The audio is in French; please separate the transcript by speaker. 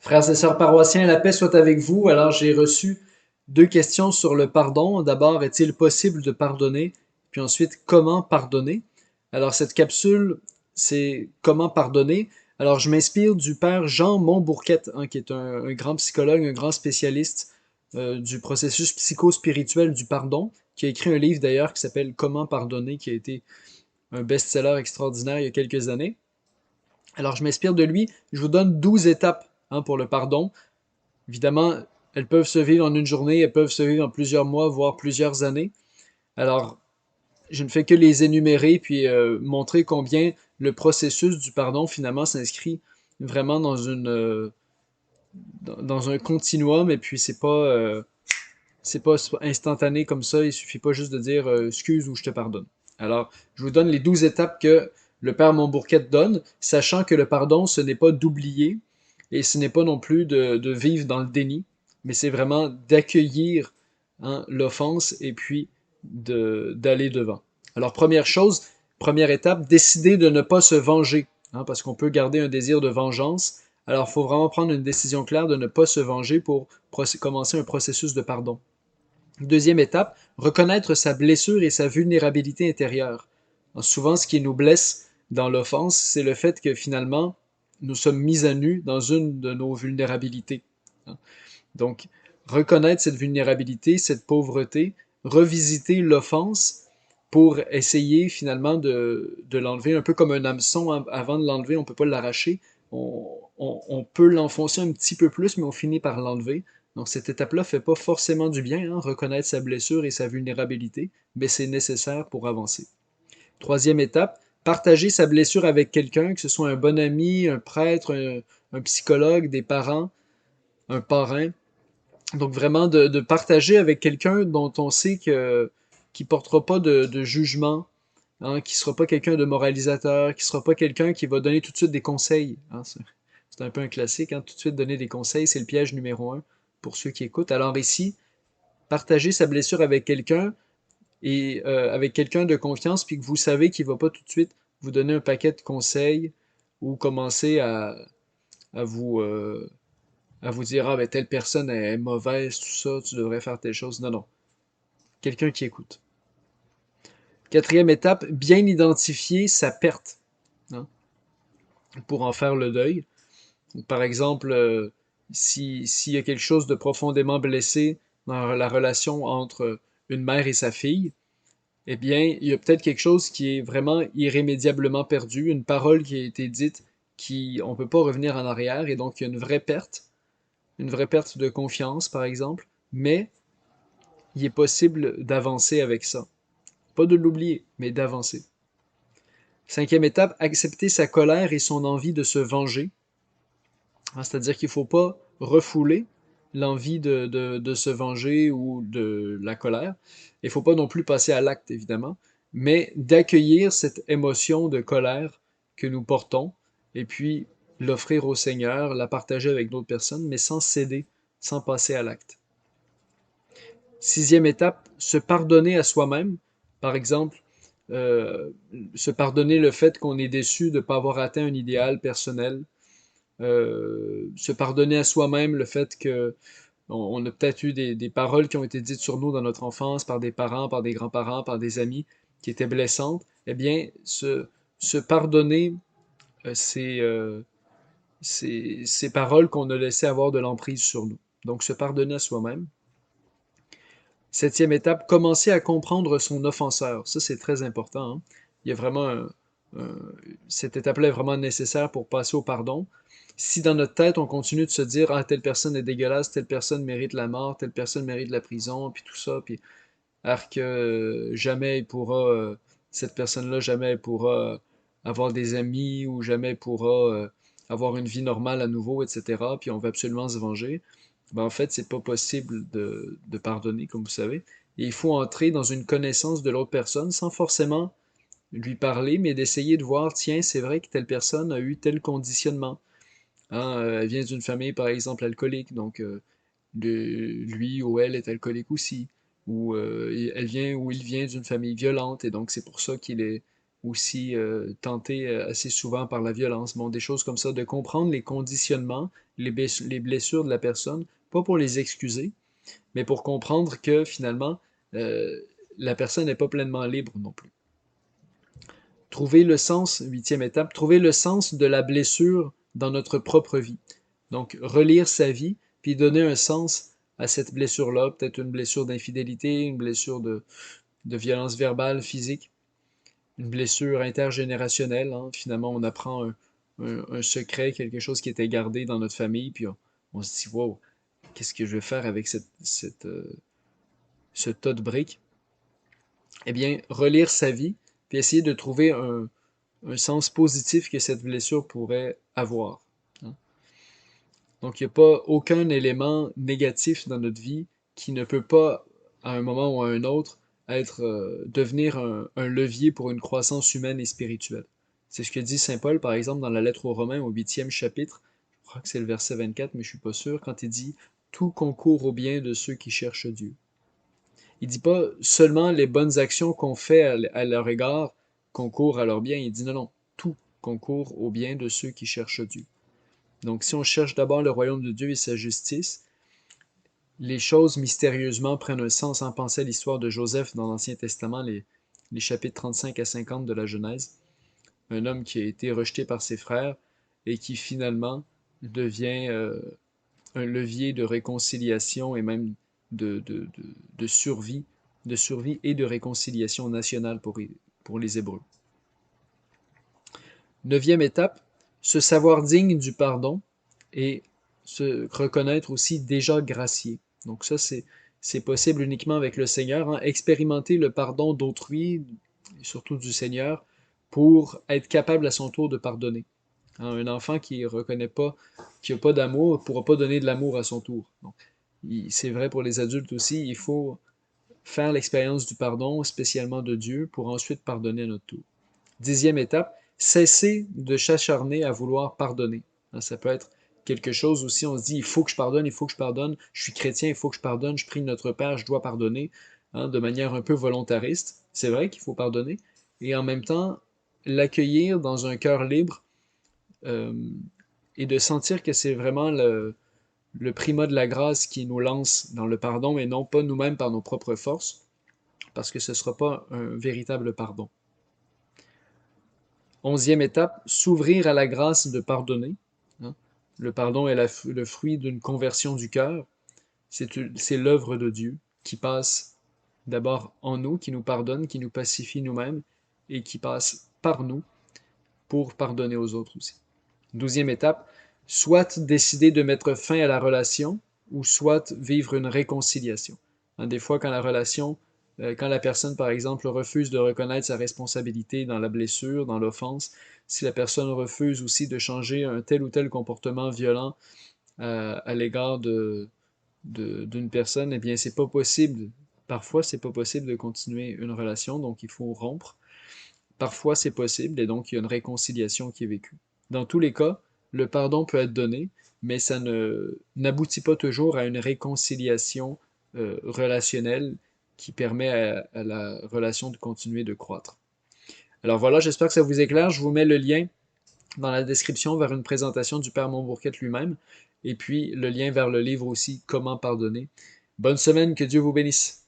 Speaker 1: Frères et sœurs paroissiens, la paix soit avec vous. Alors, j'ai reçu deux questions sur le pardon. D'abord, est-il possible de pardonner? Puis ensuite, comment pardonner? Alors, cette capsule, c'est comment pardonner. Alors, je m'inspire du père Jean Montbourquette, hein, qui est un grand psychologue, un grand spécialiste du processus psychospirituel du pardon, qui a écrit un livre d'ailleurs qui s'appelle Comment pardonner, qui a été un best-seller extraordinaire il y a quelques années. Alors, je m'inspire de lui. Je vous donne 12 étapes, hein, pour le pardon. Évidemment, elles peuvent se vivre en une journée, elles peuvent se vivre en plusieurs mois, voire plusieurs années. Alors, je ne fais que les énumérer puis montrer combien le processus du pardon finalement s'inscrit vraiment dans un continuum et puis c'est pas instantané comme ça. Il suffit pas juste de dire excuse ou je te pardonne. Alors, je vous donne les 12 étapes que le père Montbourquette donne, sachant que le pardon, ce n'est pas d'oublier et ce n'est pas non plus de vivre dans le déni, mais c'est vraiment d'accueillir, hein, l'offense et puis d'aller devant. Alors, première chose, première étape, décider de ne pas se venger, hein, parce qu'on peut garder un désir de vengeance. Alors, il faut vraiment prendre une décision claire de ne pas se venger pour commencer un processus de pardon. Deuxième étape, reconnaître sa blessure et sa vulnérabilité intérieure. Souvent, ce qui nous blesse dans l'offense, c'est le fait que finalement, nous sommes mis à nu dans une de nos vulnérabilités. Donc, reconnaître cette vulnérabilité, cette pauvreté, revisiter l'offense pour essayer finalement de l'enlever, un peu comme un hameçon, hein. Avant de l'enlever, on ne peut pas l'arracher. On peut l'enfoncer un petit peu plus, mais on finit par l'enlever. Donc cette étape-là ne fait pas forcément du bien, hein, reconnaître sa blessure et sa vulnérabilité, mais c'est nécessaire pour avancer. Troisième étape, partager sa blessure avec quelqu'un, que ce soit un bon ami, un prêtre, un psychologue, des parents, un parrain. Donc vraiment de partager avec quelqu'un dont on sait que qui portera pas de jugement, hein, qui sera pas quelqu'un de moralisateur, qui sera pas quelqu'un qui va donner tout de suite des conseils, hein. C'est un peu un classique, hein, tout de suite donner des conseils, c'est le piège numéro un pour ceux qui écoutent. Alors ici, partager sa blessure avec quelqu'un et avec quelqu'un de confiance, puis que vous savez qu'il va pas tout de suite vous donner un paquet de conseils ou commencer à vous à vous dire ah ben telle personne est mauvaise, tout ça, tu devrais faire telle chose. Non, non. Quelqu'un qui écoute. Quatrième étape, bien identifier sa perte, hein, pour en faire le deuil. Par exemple, s'il y a quelque chose de profondément blessé dans la relation entre une mère et sa fille, eh bien, il y a peut-être quelque chose qui est vraiment irrémédiablement perdu, une parole qui a été dite qui on peut pas revenir en arrière, et donc il y a une vraie perte de confiance, par exemple, mais il est possible d'avancer avec ça. Pas de l'oublier, mais d'avancer. Cinquième étape, accepter sa colère et son envie de se venger. C'est-à-dire qu'il ne faut pas refouler l'envie de se venger ou de la colère. Il ne faut pas non plus passer à l'acte, évidemment, mais d'accueillir cette émotion de colère que nous portons et puis l'offrir au Seigneur, la partager avec d'autres personnes, mais sans céder, sans passer à l'acte. Sixième étape, se pardonner à soi-même. Par exemple, euh, se pardonner le fait qu'on est déçu de ne pas avoir atteint un idéal personnel. Se pardonner à soi-même le fait que on a peut-être eu des paroles qui ont été dites sur nous dans notre enfance par des parents, par des grands-parents, par des amis qui étaient blessantes. Eh bien, se pardonner ces paroles qu'on a laissé avoir de l'emprise sur nous. Donc, se pardonner à soi-même. Septième étape, commencer à comprendre son offenseur. Ça, c'est très important, hein. Il y a vraiment un- cette étape-là est vraiment nécessaire pour passer au pardon. Si dans notre tête, on continue de se dire, ah, telle personne est dégueulasse, telle personne mérite la mort, telle personne mérite la prison, puis tout ça, puis alors que jamais il pourra, cette personne-là, jamais elle pourra avoir des amis ou jamais elle pourra avoir une vie normale à nouveau, etc. Puis on veut absolument se venger. Ben, en fait, c'est pas possible de pardonner, comme vous savez. Et il faut entrer dans une connaissance de l'autre personne sans forcément lui parler, mais d'essayer de voir, tiens, c'est vrai que telle personne a eu tel conditionnement. Hein, elle vient d'une famille, par exemple, alcoolique, donc lui ou elle est alcoolique aussi. Ou elle vient ou il vient d'une famille violente, et donc c'est pour ça qu'il est aussi tenté assez souvent par la violence. Bon, des choses comme ça, de comprendre les conditionnements, les blessures de la personne, pas pour les excuser, mais pour comprendre que finalement, euh, la personne n'est pas pleinement libre non plus. Trouver le sens, huitième étape, trouver le sens de la blessure dans notre propre vie. Donc, relire sa vie, puis donner un sens à cette blessure-là, peut-être une blessure d'infidélité, une blessure de violence verbale, physique, une blessure intergénérationnelle. Hein. Finalement, on apprend un secret, quelque chose qui était gardé dans notre famille, puis on se dit, wow, qu'est-ce que je vais faire avec ce tas de briques? Eh bien, relire sa vie, puis essayer de trouver un sens positif que cette blessure pourrait avoir. Hein. Donc, il n'y a pas aucun élément négatif dans notre vie qui ne peut pas, à un moment ou à un autre, devenir un levier pour une croissance humaine et spirituelle. C'est ce que dit Saint Paul, par exemple, dans la lettre aux Romains au 8e chapitre. Je crois que c'est le verset 24, mais je suis pas sûr, quand il dit tout concourt au bien de ceux qui cherchent Dieu. Il dit pas seulement les bonnes actions qu'on fait à leur égard concourent à leur bien. Il dit non, non, tout concourt au bien de ceux qui cherchent Dieu. Donc, si on cherche d'abord le royaume de Dieu et sa justice, les choses mystérieusement prennent un sens. En pensant à l'histoire de Joseph dans l'Ancien Testament, les chapitres 35 à 50 de la Genèse. Un homme qui a été rejeté par ses frères et qui finalement devient un levier de réconciliation et même de, de, de, de survie, de survie et de réconciliation nationale pour les Hébreux. Neuvième étape, se savoir digne du pardon et se reconnaître aussi déjà gracié. Donc ça, c'est possible uniquement avec le Seigneur. Hein. Expérimenter le pardon d'autrui, et surtout du Seigneur, pour être capable à son tour de pardonner. Hein, un enfant qui ne reconnaît pas, qui n'a pas d'amour, ne pourra pas donner de l'amour à son tour. C'est vrai pour les adultes aussi, il faut faire l'expérience du pardon, spécialement de Dieu, pour ensuite pardonner à notre tour. Dixième étape, cesser de s'acharner à vouloir pardonner. Ça peut être quelque chose aussi, on se dit, il faut que je pardonne, il faut que je pardonne, je suis chrétien, il faut que je pardonne, je prie notre Père, je dois pardonner, hein, de manière un peu volontariste. C'est vrai qu'il faut pardonner, et en même temps, l'accueillir dans un cœur libre, euh, et de sentir que c'est vraiment le primat de la grâce qui nous lance dans le pardon, et non pas nous-mêmes par nos propres forces, parce que ce ne sera pas un véritable pardon. Onzième étape, s'ouvrir à la grâce de pardonner. Hein. Le pardon est le fruit d'une conversion du cœur. C'est l'œuvre de Dieu qui passe d'abord en nous, qui nous pardonne, qui nous pacifie nous-mêmes et qui passe par nous pour pardonner aux autres aussi. Douzième étape, soit décider de mettre fin à la relation ou soit vivre une réconciliation. Hein, des fois, quand la personne, par exemple, refuse de reconnaître sa responsabilité dans la blessure, dans l'offense, si la personne refuse aussi de changer un tel ou tel comportement violent à l'égard d'une personne, eh bien, c'est pas possible. Parfois, c'est pas possible de continuer une relation, donc il faut rompre. Parfois, c'est possible, et donc il y a une réconciliation qui est vécue. Dans tous les cas, le pardon peut être donné, mais ça n'aboutit pas toujours à une réconciliation relationnelle qui permet à la relation de continuer de croître. Alors voilà, j'espère que ça vous éclaire. Je vous mets le lien dans la description vers une présentation du Père Montbourquette lui-même, et puis le lien vers le livre aussi, Comment pardonner. Bonne semaine, que Dieu vous bénisse.